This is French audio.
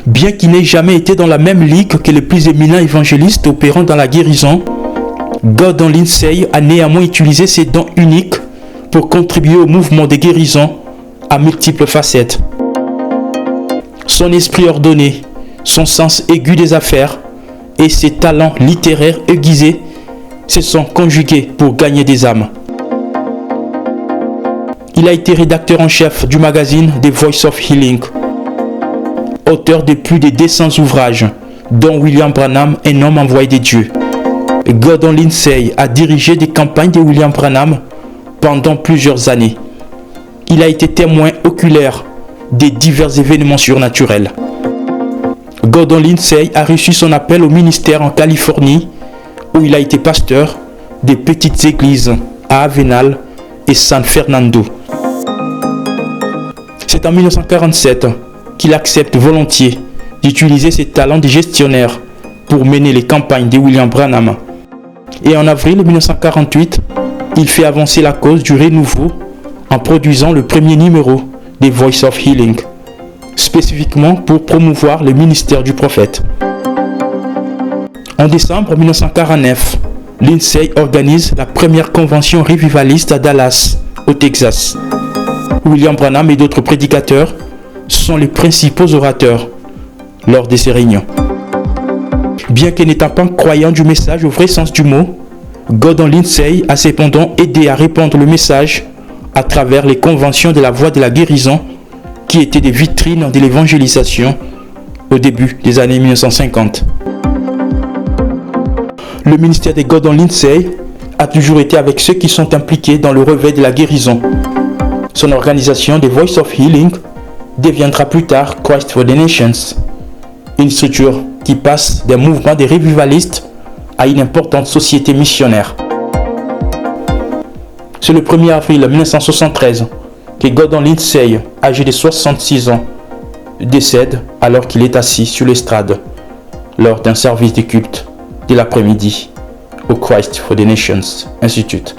Bien qu'il n'ait jamais été dans la même ligue que les plus éminents évangélistes opérant dans la guérison, Gordon Lindsay a néanmoins utilisé ses dons uniques pour contribuer au mouvement de guérison à multiples facettes. Son esprit ordonné, son sens aigu des affaires et ses talents littéraires aiguisés se sont conjugués pour gagner des âmes. Il a été rédacteur en chef du magazine The Voice of Healing, auteur de plus de 200 ouvrages, dont William Branham, un homme envoyé de Dieu. Gordon Lindsay a dirigé des campagnes de William Branham pendant plusieurs années. Il a été témoin oculaire des divers événements surnaturels. Gordon Lindsay a reçu son appel au ministère en Californie, où il a été pasteur des petites églises à Avenal et San Fernando. C'est en 1947 qu'il accepte volontiers d'utiliser ses talents de gestionnaire pour mener les campagnes de William Branham. Et en avril 1948, il fait avancer la cause du renouveau en produisant le premier numéro des Voice of Healing, spécifiquement pour promouvoir le ministère du prophète. En décembre 1949, Lindsay organise la première convention revivaliste à Dallas, au Texas. William Branham et d'autres prédicateurs sont les principaux orateurs lors de ces réunions. Bien que n'étant pas croyant du message au vrai sens du mot, Gordon Lindsay a cependant aidé à répandre le message à travers les conventions de la voie de la guérison qui étaient des vitrines de l'évangélisation au début des années 1950. Le ministère de Gordon Lindsay a toujours été avec ceux qui sont impliqués dans le réveil de la guérison. Son organisation, The Voice of Healing, deviendra plus tard Christ for the Nations, une structure qui passe d'un mouvement des revivalistes à une importante société missionnaire. C'est le 1er avril 1973 que Gordon Lindsay, âgé de 66 ans, décède alors qu'il est assis sur l'estrade lors d'un service de culte de l'après-midi au Christ for the Nations Institute.